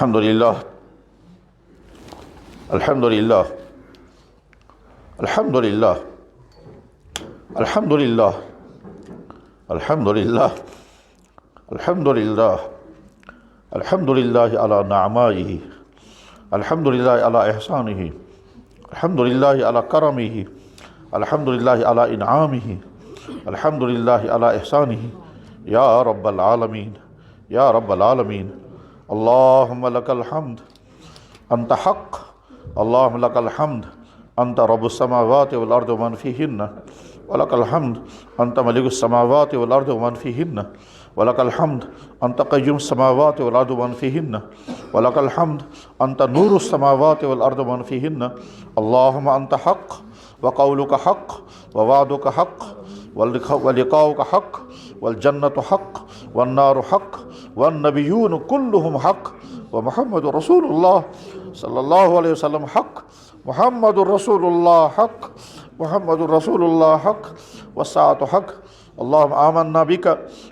الحمدللہ الحمدللہ الحمدللہ الحمدللہ الحمدللہ الحمدللہ الحمدللہ علی نعمائہ الحمدللہ علی احسانہ الحمدللہ علی کرمہ الحمدللہ علی انعامہ الحمدللہ علی احسانہ یا رب العالمین یا رب العالمین اللہم لک الحمد انت حق اللہم لک الحمد انت رب السماوات والارض ومن فیہن ولک الحمد انت ملک السماوات والارض ومن فیہن ولک الحمد انت قیوم السماوات والارض ومن فیہن ولک الحمد انت نور السماوات والارض ومن فیہن اللہم انت حق وقولک حق ووعدک حق ولقاؤک حق والجنت حق والنار حق والنبیون کلہم حق ومحمد رسول اللہ صلی اللہ علیہ وسلم حق محمد رسول اللہ حق محمد رسول اللہ حق والساعة حق اللہم آمنا بک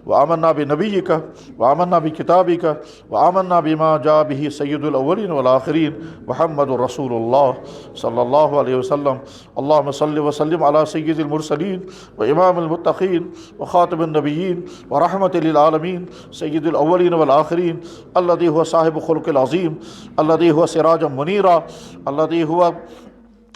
وآمنا بنبیک وآمنا بکتابک وآمنا بما جاء به سید الاولین والآخرین محمد رسول اللہ صلی اللہ علیہ وسلم اللہم صلی وسلم علی سید المرسلین وامام المتقین وخاتم النبیین ورحمت للعالمین سید الاولین والآخرین الذی هو صاحب خلق العظیم الذی هو سراجا منیرا الذی هو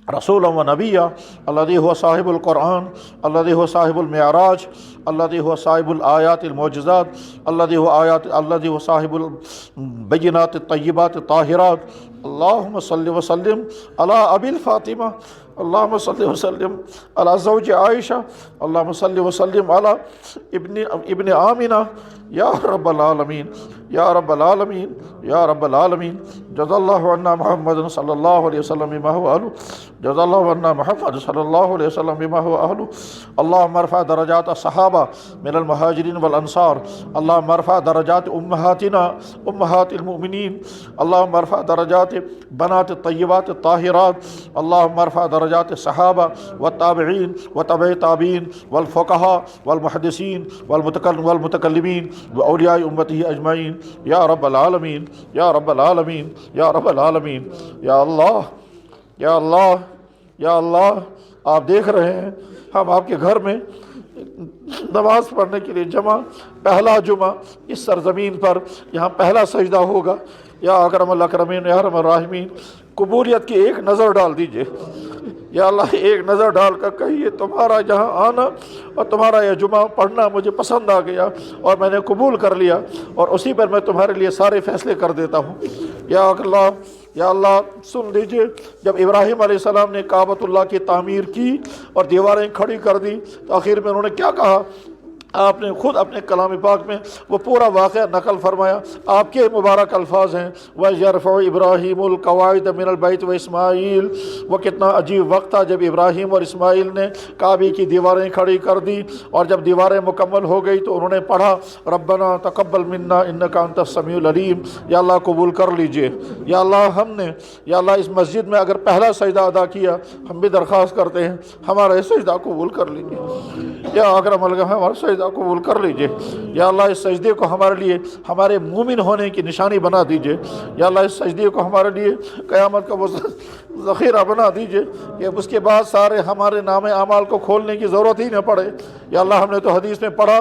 رسولا و نبیا الذی هو صاحب القرآن الذی هو صاحب المعراج الذی هو صاحب الآیات المعجزات الذی هو صاحب البینات الطیبات الطاہرات اللہم صلی وسلم علی ابی الفاطمہ اللہم صلی وسلم علی زوج عائشہ اللہم صلی وسلم علی ابن آمنہ یا رب العالمین یا رب العالمین یا رب العالمین جزا اللہ عنا محمد صلی اللہ علیہ وسلم بما هو اہلہ جزا اللہ عنا محمد صلی اللہ علیہ وسلم بما هو اہلہ اللہم ارفع درجات الصحابہ من المہاجرین والانصار اللہم ارفع درجات امہاتنا امہات المؤمنین اللہم ارفع درجات بنات الطیبات الطاہرات اللہم ارفع درجات الصحابہ والتابعین وتبع التابعین والفقہاء والمحدثین والمتکلمین واولیاء امتہ اجمعین یا رب العالمین یا رب العالمین یا رب العالمین یا اللہ یا اللہ یا اللہ آپ دیکھ رہے ہیں ہم آپ کے گھر میں نماز پڑھنے کے لیے جمع پہلا جمعہ اس سرزمین پر یہاں پہلا سجدہ ہوگا یا اکرم الاکرمین یا ارحم الراحمین قبولیت کی ایک نظر ڈال دیجئے یا اللہ ایک نظر ڈال کر کہیے تمہارا یہاں آنا اور تمہارا یہ جمعہ پڑھنا مجھے پسند آ گیا اور میں نے قبول کر لیا اور اسی پر میں تمہارے لیے سارے فیصلے کر دیتا ہوں یا اللہ سن لیجئے جب ابراہیم علیہ السلام نے کعبۃ اللہ کی تعمیر کی اور دیواریں کھڑی کر دی تو آخر میں انہوں نے کیا کہا آپ نے خود اپنے کلام پاک میں وہ پورا واقعہ نقل فرمایا آپ کے مبارک الفاظ ہیں وَيَرْفَعُ إِبْرَاهِيمُ الْقَوَاعِدَ مِنَ الْبَيْتِ وَإِسْمَاعِيلُ وہ کتنا عجیب وقت تھا جب ابراہیم اور اسماعیل نے کعبے کی دیواریں کھڑی کر دی اور جب دیواریں مکمل ہو گئی تو انہوں نے پڑھا ربنا تقبل منا انک انت السمیع العلیم یا اللہ قبول کر لیجئے یا اللہ ہم نے یا اللہ اس مسجد میں اگر پہلا سجدہ ادا کیا ہم بھی درخواست کرتے ہیں ہمارا یہ سجدہ قبول کر لیجئے یا اکرم ہمارا سجدہ قبول کر لیجئے یا اللہ اس سجدے کو ہمارے لیے ہمارے مومن ہونے کی نشانی بنا دیجئے یا اللہ اس سجدے کو ہمارے لیے قیامت کا وہ ذخیرہ بنا دیجئے کہ اس کے بعد سارے ہمارے نام اعمال کو کھولنے کی ضرورت ہی نہ پڑے یا اللہ ہم نے تو حدیث میں پڑھا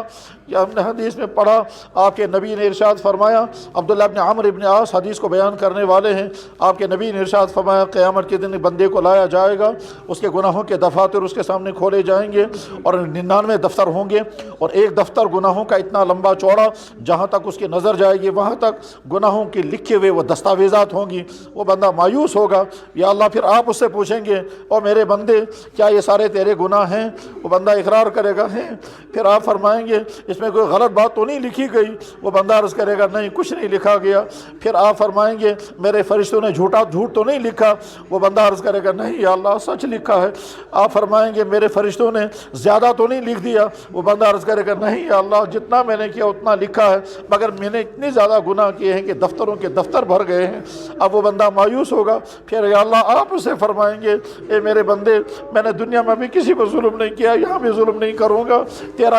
یا ہم نے حدیث میں پڑھا آپ کے نبی نے ارشاد فرمایا عبداللہ بن عمرو بن عاص حدیث کو بیان کرنے والے ہیں آپ کے نبی نے ارشاد فرمایا قیامت کے دن بندے کو لایا جائے گا اس کے گناہوں کے دفاتر اس کے سامنے کھولے جائیں گے اور 99 دفتر ہوں گے اور ایک دفتر گناہوں کا اتنا لمبا چوڑا جہاں تک اس کی نظر جائے گی وہاں تک گناہوں کے لکھے ہوئے وہ دستاویزات ہوں گی وہ بندہ مایوس ہوگا یا اللہ پھر آپ اس سے پوچھیں گے اور میرے بندے کیا یہ سارے تیرے گناہ ہیں وہ بندہ اقرار کرے گا ہیں پھر آپ فرمائیں گے اس میں کوئی غلط بات تو نہیں لکھی گئی وہ بندہ عرض کرے گا نہیں کچھ نہیں لکھا گیا پھر آپ فرمائیں گے میرے فرشتوں نے جھوٹ تو نہیں لکھا وہ بندہ عرض کرے گا نہیں یا اللہ سچ لکھا ہے آپ فرمائیں گے میرے فرشتوں نے زیادہ تو نہیں لکھ دیا وہ بندہ عرض کرے گا نہیں یا اللہ جتنا میں نے کیا اتنا لکھا ہے مگر میں نے اتنے زیادہ گناہ کیے ہیں کہ دفتروں کے دفتر بھر گئے ہیں اب وہ بندہ مایوس ہوگا پھر یا اللہ آپ اسے فرمائیں گے اے میرے بندے میں نے دنیا میں بھی کسی پر ظلم نہیں کیا یہاں بھی ظلم نہیں کروں گا تیرا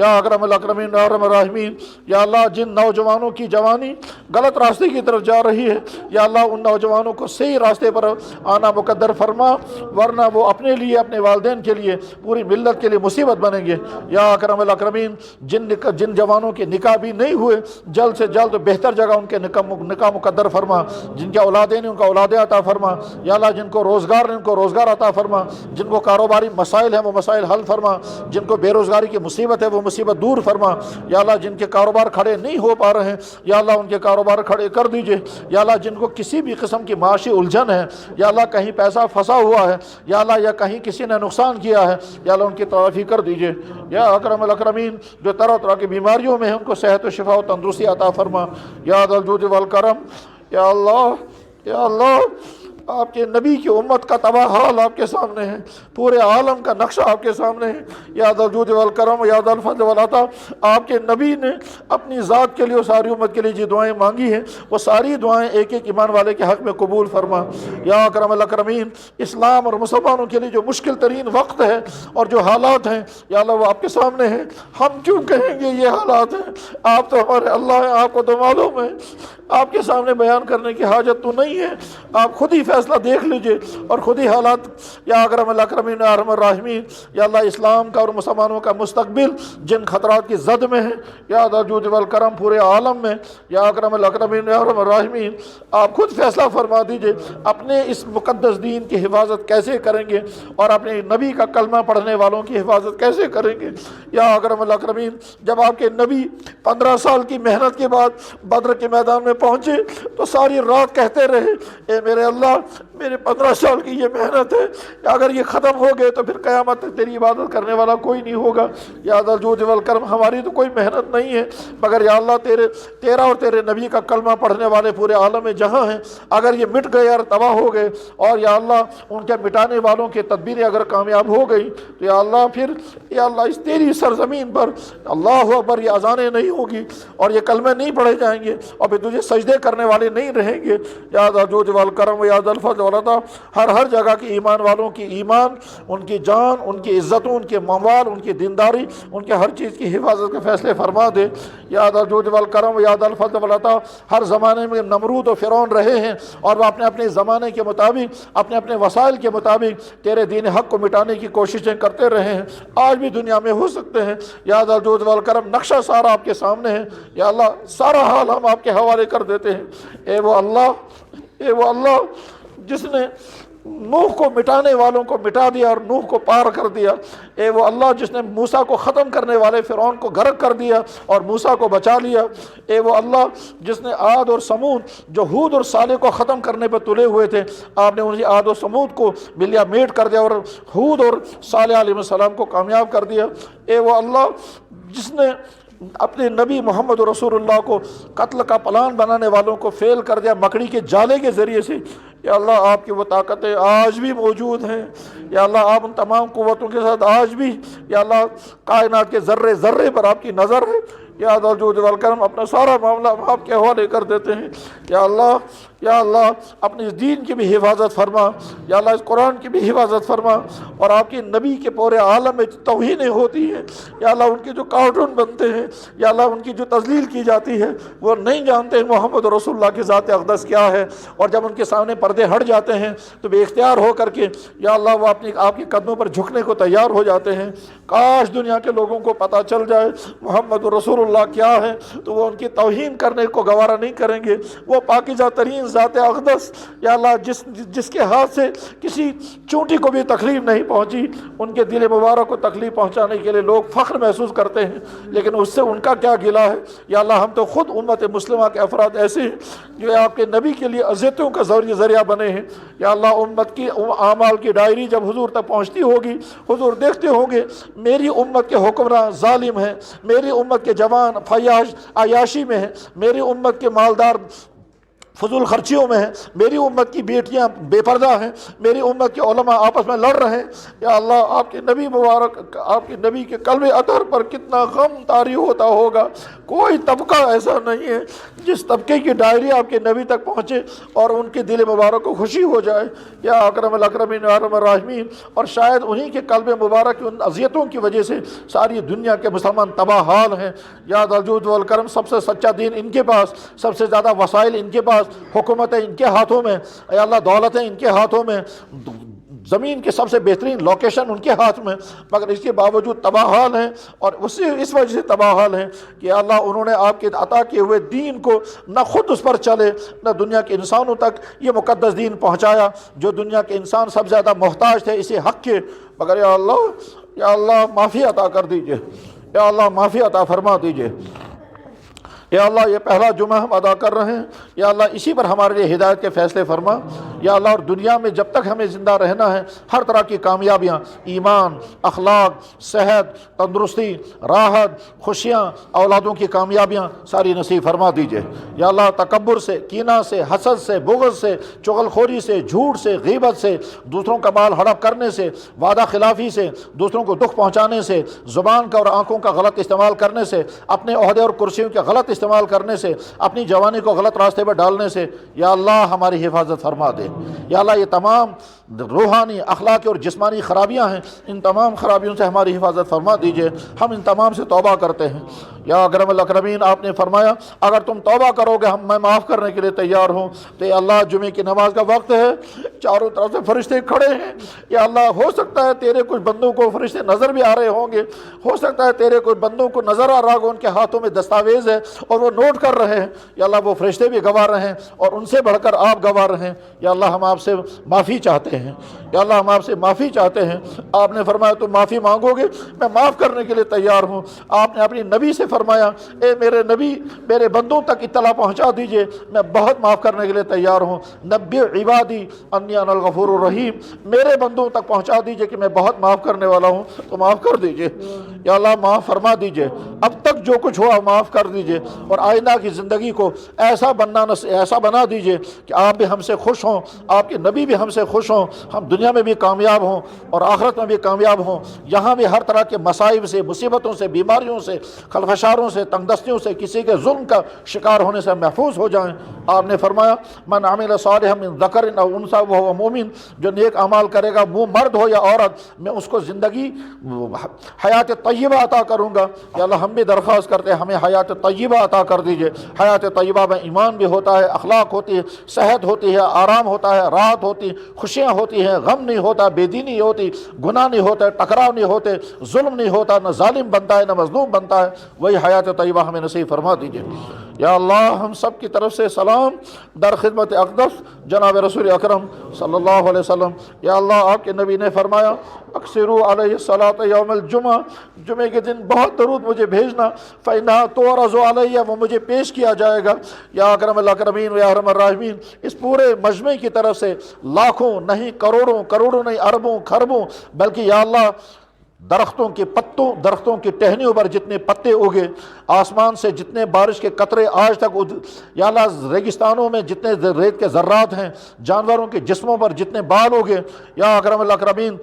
یا اکرم الاکرمین یا ارحم الراحمین، یا اللہ جن نوجوانوں کی جوانی غلط راستے کی طرف جا رہی ہے، یا اللہ ان نوجوانوں کو صحیح راستے پر آنا مقدر فرما، ورنہ وہ اپنے لیے، اپنے والدین کے لیے، پوری ملت کے لیے مصیبت بنیں گے۔ یا اکرم الاکرمین جن جوانوں کے نکاح بھی نہیں ہوئے، جلد سے جلد بہتر جگہ ان کے نکاح مقدر فرما، جن کے اولادیں ان کو اولادیں عطا فرما، یا اللہ جن کو روزگار ان کو روزگار عطا فرما، جن کو کاروباری مسائل ہیں وہ مسائل حل فرما، جن کو بے روزگاری کی مصیبت ہے وہ مصیبت دور فرما، یا اللہ جن کے کاروبار کھڑے نہیں ہو پا رہے ہیں یا اللہ ان کے کاروبار کھڑے کر دیجئے، یا اللہ جن کو کسی بھی قسم کی معاشی الجھن ہے، یا اللہ کہیں پیسہ پھنسا ہوا ہے، یا اللہ یا کہیں کسی نے نقصان کیا ہے، یا اللہ ان کی تلافی کر دیجئے۔ یا اکرم الاکرمین جو طرح طرح کی بیماریوں میں ہیں ان کو صحت و شفا و تندرستی عطا فرما، یا ذا الجود والکرم، یا اللہ، یا اللہ آپ کے نبی کی امت کا تباہ حال آپ کے سامنے ہے، پورے عالم کا نقشہ آپ کے سامنے ہے، یا ذا الجود والکرم یا ذا الفضل والعطا۔ آپ کے نبی نے اپنی ذات کے لیے اور ساری امت کے لیے جو دعائیں مانگی ہیں وہ ساری دعائیں ایک ایک ایمان والے کے حق میں قبول فرما۔ یا اکرم الاکرمین اسلام اور مسلمانوں کے لیے جو مشکل ترین وقت ہے اور جو حالات ہیں یا اللہ وہ آپ کے سامنے ہیں، ہم کیوں کہیں گے یہ حالات ہیں، آپ تو ہمارے اللہ ہیں، آپ کو تو معلوم ہے، آپ کے سامنے بیان کرنے کی حاجت تو نہیں ہے، آپ خود ہی فیصلہ دیکھ لیجئے اور خود ہی حالات۔ یا اکرم الاکرمین یا ارحم الراحمین، یا اللہ اسلام کا اور مسلمانوں کا مستقبل جن خطرات کی زد میں ہے، یا ذا الجود والکرم پورے عالم میں، یا اکرم الاکرمین یا ارحم الراحمین آپ خود فیصلہ فرما دیجئے اپنے اس مقدس دین کی حفاظت کیسے کریں گے اور اپنے نبی کا کلمہ پڑھنے والوں کی حفاظت کیسے کریں گے۔ یا اکرم الاکرمین جب آپ کے نبی 15 سال کی محنت کے بعد بدر کے میدان میں پہنچے تو ساری رات کہتے رہے، اے میرے اللہ میرے 15 سال کی یہ محنت ہے، اگر یہ ختم ہو گئے تو پھر قیامت تک تیری عبادت کرنے والا کوئی نہیں ہوگا۔ یا ذا الجود والکرم ہماری تو کوئی محنت نہیں ہے مگر یا اللہ تیرا اور تیرے نبی کا کلمہ پڑھنے والے پورے عالم میں جہاں ہیں، اگر یہ مٹ گئے اور تباہ ہو گئے اور یا اللہ ان کے مٹانے والوں کی تدبیریں اگر کامیاب ہو گئی تو یا اللہ پھر یا اللہ اس تیری سرزمین پر اللہ اکبر یہ اذانیں نہیں ہوگی اور یہ کلمے نہیں پڑھے جائیں گے اور پھر تجھے سجدے کرنے والے نہیں رہیں گے۔ یا ذا الجود والکرم یا ذا الفضل والعطا ہر جگہ کی ایمان والوں کی ایمان، ان کی جان، ان کی عزتوں، ان کے اموال، ان کی دینداری، ان کے ہر چیز کی حفاظت کے فیصلے فرما دے۔ یا ذا الجود والکرم یا ذا الفضل والعطا ہر زمانے میں نمرود و فرعون رہے ہیں اور وہ اپنے اپنے زمانے کے مطابق اپنے اپنے وسائل کے مطابق تیرے دین حق کو مٹانے کی کوششیں کرتے رہے ہیں، آج بھی دنیا میں ہو سکتے ہیں۔ یا ذا الجود والکرم نقشہ سارا آپ کے سامنے ہے، یا اللہ سارا حال ہم آپ کے حوالے کر دیتے ہیں۔ اے وہ اللہ جس نے نوح کو مٹانے والوں کو مٹا دیا اور نوح کو پار کر دیا، اے وہ اللہ جس نے موسیٰ کو ختم کرنے والے فرعون کو غرق کر دیا اور موسیٰ کو بچا لیا، اے وہ اللہ جس نے عاد اور سمود جو ہود اور صالح کو ختم کرنے پر تلے ہوئے تھے، آپ نے انہیں عاد اور سمود کو ملیا میٹ کر دیا اور ہود اور صالح علیہ السلام کو کامیاب کر دیا۔ اے وہ اللہ جس نے اپنے نبی محمد رسول اللہ کو قتل کا پلان بنانے والوں کو فیل کر دیا مکڑی کے جالے کے ذریعے سے، یا اللہ آپ کی وہ طاقتیں آج بھی موجود ہیں، یا اللہ آپ ان تمام قوتوں کے ساتھ آج بھی یا اللہ کائنات کے ذرے ذرے پر آپ کی نظر ہے۔ یا ذا الجود والکرم اپنا سارا معاملہ ہم آپ کے حوالے کر دیتے ہیں۔ یا اللہ اپنے اس دین کی بھی حفاظت فرما، یا اللہ اس قرآن کی بھی حفاظت فرما، اور آپ کے نبی کے پورے عالم میں توہینیں ہوتی ہیں یا اللہ ان کے جو کارٹون بنتے ہیں یا اللہ ان کی جو تذلیل کی جاتی ہے وہ نہیں جانتے محمد رسول اللہ کی ذات اقدس کیا ہے، اور جب ان کے سامنے پردے ہٹ جاتے ہیں تو بے اختیار ہو کر کے یا اللہ وہ آپ کے قدموں پر جھکنے کو تیار ہو جاتے ہیں۔ کاش دنیا کے لوگوں کو پتہ چل جائے محمد رسول اللہ کیا ہے تو وہ ان کی توہین کرنے کو گوارا نہیں کریں گے۔ وہ پاکیزہ ترین ذات اقدس یا اللہ جس کے ہاتھ سے کسی چونٹی کو بھی تکلیف نہیں پہنچی، ان کے دل مبارک کو تکلیف پہنچانے کے لیے لوگ فخر محسوس کرتے ہیں، لیکن اس سے ان کا کیا گلہ ہے۔ یا اللہ ہم تو خود امت مسلمہ کے افراد ایسے ہیں جو آپ کے نبی کے لیے اذیتوں کا ذریعہ بنے ہیں۔ یا اللہ امت کی اعمال کی ڈائری جب حضور تک پہنچتی ہوگی، حضور دیکھتے ہوں گے میری امت کے حکمراں ظالم ہیں، میری امت کے جوان فیاض عیاشی میں ہیں، میری امت کے مالدار فضول خرچیوں میں ہیں، میری امت کی بیٹیاں بے پردہ ہیں، میری امت کے علماء آپس میں لڑ رہے ہیں، یا اللہ آپ کے نبی مبارک، آپ کے نبی کے قلب اطہر پر کتنا غم طاری ہوتا ہوگا۔ کوئی طبقہ ایسا نہیں ہے جس طبقے کی ڈائری آپ کے نبی تک پہنچے اور ان کے دل مبارک کو خوشی ہو جائے، یا اکرم الاکرمین یا ارحم الراحمین۔ اور شاید انہی کے قلب مبارک کی ان اذیتوں کی وجہ سے ساری دنیا کے مسلمان تباہ حال ہیں۔ یا ذا الجود والکرم، سب سے سچا دین ان کے پاس، سب سے زیادہ وسائل ان کے پاس، حکومتیں ان کے ہاتھوں میں، یا اللہ دولتیں ان کے ہاتھوں میں، زمین کے سب سے بہترین لوکیشن ان کے ہاتھ میں، مگر اس کے باوجود تباہ حال ہیں۔ اور اس وجہ سے تباہ حال ہیں کہ اللہ انہوں نے آپ کے عطا کیے ہوئے دین کو نہ خود اس پر چلے، نہ دنیا کے انسانوں تک یہ مقدس دین پہنچایا جو دنیا کے انسان سب سے زیادہ محتاج تھے اسی حق کے۔ مگر یا اللہ معافی عطا کر دیجئے، یا اللہ معافی عطا فرما دیجئے۔ یا اللہ یہ پہلا جمعہ ہم ادا کر رہے ہیں، یا اللہ اسی پر ہمارے لیے ہدایت کے فیصلے فرما، یا اللہ۔ اور دنیا میں جب تک ہمیں زندہ رہنا ہے ہر طرح کی کامیابیاں، ایمان، اخلاق، صحت، تندرستی، راحت، خوشیاں، اولادوں کی کامیابیاں ساری نصیب فرما دیجئے۔ یا اللہ تکبر سے، کینہ سے، حسد سے، بغض سے، چغل خوری سے، جھوٹ سے، غیبت سے، دوسروں کا مال ہڑپ کرنے سے، وعدہ خلافی سے، دوسروں کو دکھ پہنچانے سے، زبان کا اور آنکھوں کا غلط استعمال کرنے سے، اپنے عہدے اور کرسیوں کا غلط استعمال کرنے سے، اپنی جوانی کو غلط راستے پر ڈالنے سے، یا اللہ ہماری حفاظت فرما دے۔ یا اللہ یہ تمام روحانی، اخلاقی اور جسمانی خرابیاں ہیں، ان تمام خرابیوں سے ہماری حفاظت فرما دیجئے۔ ہم ان تمام سے توبہ کرتے ہیں۔ یا اکرم الاکرمین، آپ نے فرمایا اگر تم توبہ کرو گے میں معاف کرنے کے لیے تیار ہوں۔ تو یا اللہ جمعے کی نماز کا وقت ہے، چاروں طرف سے فرشتے کھڑے ہیں، یا اللہ ہو سکتا ہے تیرے کچھ بندوں کو فرشتے نظر بھی آ رہے ہوں گے، ہو سکتا ہے تیرے کچھ بندوں کو نظر آ رہا ہوگا ان کے ہاتھوں میں دستاویز ہے اور وہ نوٹ کر رہے ہیں، یا اللہ وہ فرشتے بھی گواہ رہے ہیں اور ان سے بڑھ کر آپ گواہ رہے ہیں۔ یا اللہ ہم آپ سے معافی چاہتے ہیں، یا اللہ ہم آپ سے معافی چاہتے ہیں۔ آپ نے فرمایا تم معافی مانگو گے میں معاف کرنے کے لیے تیار ہوں۔ آپ نے اپنی نبی سے فرمایا اے میرے نبی میرے بندوں تک اطلاع پہنچا دیجئے میں بہت معاف کرنے کے لیے تیار ہوں۔ نبی عبادی انی انا الغفور الرحیم، میرے بندوں تک پہنچا دیجئے کہ میں بہت معاف کرنے والا ہوں، تو معاف کر دیجئے۔ یا اللہ معاف فرما دیجئے، اب تک جو کچھ ہوا معاف کر دیجئے، اور آئندہ کی زندگی کو ایسا بنا دیجئے کہ آپ بھی ہم سے خوش ہوں، آپ کے نبی بھی ہم سے خوش ہوں، ہم دنیا میں بھی کامیاب ہوں اور آخرت میں بھی کامیاب ہوں، یہاں بھی ہر طرح کے مصائب سے، مصیبتوں سے، بیماریوں سے، خلفشاروں سے، تنگ دستیوں سے، کسی کے ظلم کا شکار ہونے سے محفوظ ہو جائیں۔ آپ نے فرمایا من عمل صالحا من ذکر او انثی وهو مومن، جو نیک اعمال کرے گا وہ مرد ہو یا عورت، میں اس کو زندگی حیات طیبہ عطا کروں گا۔ یا اللہ ہم بھی درخواست کرتے ہیں ہمیں حیات طیبہ عطا کر دیجئے۔ حیات طیبہ میں ایمان بھی ہوتا ہے، اخلاق ہوتی ہے، صحت ہوتی ہے، آرام ہوتا ہے، راحت ہوتی ہے، خوشیاں ہوتی ہیں، غم نہیں ہوتا، بے دینی نہیں ہوتی، گناہ نہیں ہوتا، ٹکراؤ نہیں ہوتے، ظلم نہیں ہوتا، نہ ظالم بنتا ہے نہ مظلوم بنتا ہے۔ وہی حیات طیبہ ہمیں نصیب فرما دیجئے۔ یا اللہ ہم سب کی طرف سے سلام در خدمت اقدس جناب رسول اکرم صلی اللہ علیہ وسلم۔ یا اللہ آپ کے نبی نے فرمایا اکثروا علیہ الصلاۃ یوم الجمعہ، جمعے کے دن بہت درود مجھے بھیجنا، فإنها تعرض علیہ، وہ مجھے پیش کیا جائے گا۔ یا اکرم الاکرمین و یا ارحم الراحمین، اس پورے مجمع کی طرف سے لاکھوں نہیں کروڑوں نہیں اربوں خربوں، بلکہ یا اللہ درختوں کے پتوں، درختوں کی ٹہنیوں پر جتنے پتے اگے، آسمان سے جتنے بارش کے قطرے آج تک یا اللہ ریگستانوں میں جتنے ریت کے ذرات ہیں، جانوروں کے جسموں پر جتنے بال اگے، یا اکرم الاکرمین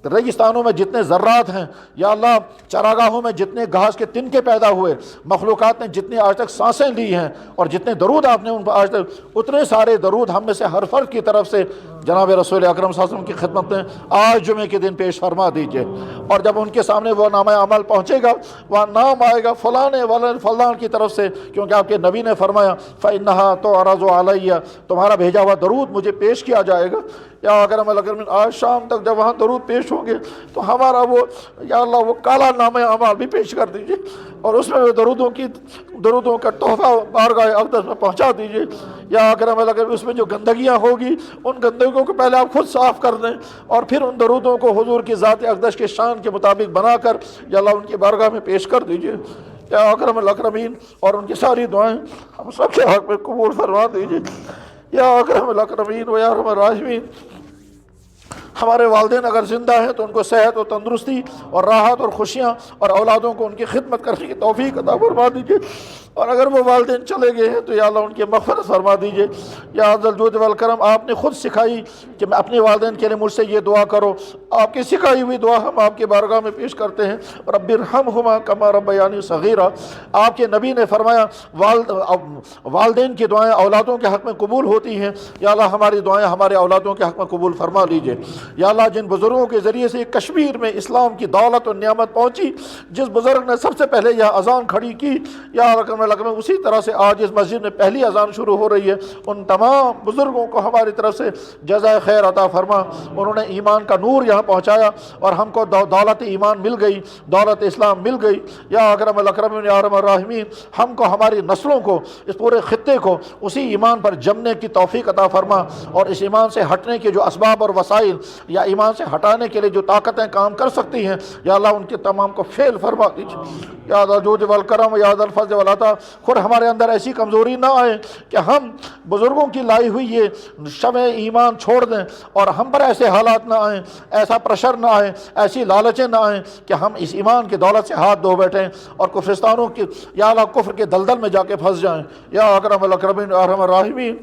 ریگستانوں میں جتنے ذرات ہیں، یا اللہ چراگاہوں میں جتنے گھاس کے تنکے پیدا ہوئے، مخلوقات نے جتنی آج تک سانسیں لی ہیں اور جتنے درود آپ نے ان پر آج تک، اتنے سارے درود ہم میں سے ہر فرد کی طرف سے جناب رسول اکرم صلی اللہ علیہ وسلم کی خدمت میں آج جمعے کے دن پیش فرما دیجئے۔ اور جب ان کے سامنے وہ نامہ عمل پہنچے گا وہاں نام آئے گا فلان کی طرف سے، کیونکہ آپ کے نبی نے فرمایا فإنها تعرض علیہ، تمہارا بھیجا ہوا درود مجھے پیش کیا جائے گا۔ یا اکرم الاکرمین آج شام تک جب وہاں درود پیش ہوں گے تو ہمارا وہ یا اللہ وہ کالا نامہ اعمال بھی پیش کر دیجئے، اور اس میں درودوں کا تحفہ بارگاہ اقدس میں پہنچا دیجئے۔ یا اکرم الاکرمین اس میں جو گندگیاں ہوگی ان گندگیوں کو پہلے آپ خود صاف کر دیں، اور پھر ان درودوں کو حضور کی ذات اقدس کے شان کے مطابق بنا کر یا اللہ ان کی بارگاہ میں پیش کر دیجئے۔ یا اکرم الاکرمین اور ان کی ساری دعائیں ہم سب کے حق میں قبول فرما دیجئے۔ یا اکرم الاکرمین و یا ارحم الراحمین، ہمارے والدین اگر زندہ ہیں تو ان کو صحت و تندرستی اور راحت اور خوشیاں، اور اولادوں کو ان کی خدمت کرنے کی توفیق عطا فرما دیجیے۔ اور اگر وہ والدین چلے گئے ہیں تو یا اللہ ان کی مغفرت فرما دیجئے۔ یا ذا الجود والکرم، آپ نے خود سکھائی کہ میں اپنے والدین کے لیے مجھ سے یہ دعا کرو، آپ کی سکھائی ہوئی دعا ہم آپ کی بارگاہ میں پیش کرتے ہیں، رب ارحمہما کما ربیانی صغیرا۔ آپ کے نبی نے فرمایا والدین کی دعائیں اولادوں کے حق میں قبول ہوتی ہیں، یا اللہ ہماری دعائیں ہمارے اولادوں کے حق میں قبول فرما لیجئے۔ یا اللہ جن بزرگوں کے ذریعے سے کشمیر میں اسلام کی دولت اور نعمت پہنچی، جس بزرگ نے سب سے پہلے یہ اذان کھڑی کی، یا رقم اسی طرح سے آج اس مسجد میں پہلی اذان شروع ہو رہی ہے، ان تمام بزرگوں کو ہماری طرف سے جزائے خیر عطا فرما۔ انہوں نے ایمان کا نور یہاں پہنچایا اور ہم کو دولت ایمان مل گئی، دولت اسلام مل گئی۔ یا اکرم الاکرمین یا ارحم الراحمین، ہم کو ہماری نسلوں کو اس پورے خطے کو اسی ایمان پر جمنے کی توفیق عطا فرما، اور اس ایمان سے ہٹنے کے جو اسباب اور وسائل یا ایمان سے ہٹانے کے لیے جو طاقتیں کام کر سکتی ہیں، یا اللہ ان کے تمام کو فعل فرما دیجیے۔ یا ذا الجود والکرم یا ذا الفضل والعطا، خود ہمارے اندر ایسی کمزوری نہ آئے کہ ہم بزرگوں کی لائی ہوئی یہ شمع ایمان چھوڑ دیں، اور ہم پر ایسے حالات نہ آئیں، ایسا پریشر نہ آئے، ایسی لالچیں نہ آئیں کہ ہم اس ایمان کی دولت سے ہاتھ دھو بیٹھیں اور کفرستانوں کی یا اللہ کفر کے دلدل میں جا کے پھنس جائیں۔ یا اکرم الاکرمین یا ارحم الراحمین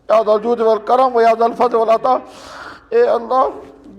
یا ذا الجود والکرم یا ذا الفضل والعطا، اے اللہ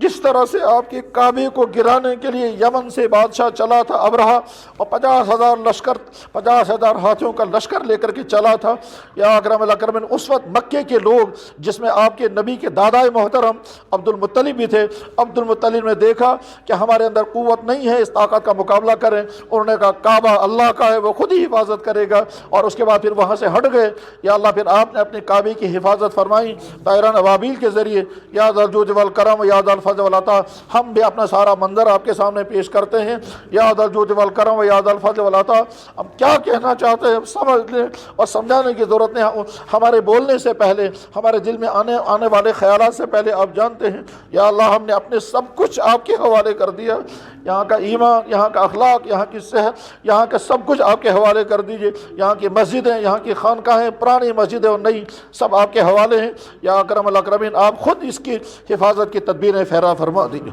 جس طرح سے آپ کے کعبے کو گرانے کے لیے یمن سے بادشاہ چلا تھا ابرہہ، اور 50,000 ہاتھیوں کا لشکر لے کر کے چلا تھا، یا اکرم الاکرمین اس وقت مکے کے لوگ جس میں آپ کے نبی کے دادائے محترم عبد المطلب بھی تھے، عبد المطلب نے دیکھا کہ ہمارے اندر قوت نہیں ہے اس طاقت کا مقابلہ کریں، انہوں نے کہا کعبہ اللہ کا ہے، وہ خود ہی حفاظت کرے گا، اور اس کے بعد پھر وہاں سے ہٹ گئے۔ یا اللہ پھر آپ نے اپنے کعبے کی حفاظت فرمائی طائران ابابیل کے ذریعے۔ یا ذا الجود والکرم یا ذا الفضل والعطا، ہم بھی اپنا سارا منظر آپ کے سامنے پیش کرتے ہیں۔ یا ذا الجود والکرم یا ذا الفضل والعطا، ہم کیا کہنا چاہتے ہیں سمجھ لیں، اور سمجھانے کی ضرورت نہیں، ہمارے بولنے سے پہلے، ہمارے دل میں آنے والے خیالات سے پہلے آپ جانتے ہیں۔ یا اللہ ہم نے اپنے سب کچھ آپ کے حوالے کر دیا، یہاں کا ایمان، یہاں کا اخلاق، یہاں کی صحت، یہاں کا سب کچھ آپ کے حوالے کر دیجئے۔ یہاں کی مسجدیں، یہاں کی خانقاہیں، پرانی مسجدیں اور نئی، سب آپ کے حوالے ہیں۔ یا اکرم الاکرمین آپ خود اس کی حفاظت کی تدبیریں فیرا فرما دیجئے۔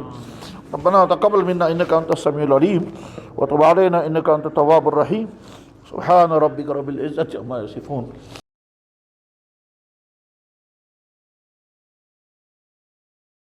ربنا تقبل منا انک انت السمیع العلیم وتب علینا انک انت التواب الرحیم۔ سبحان ربک رب العزت عما یصفون۔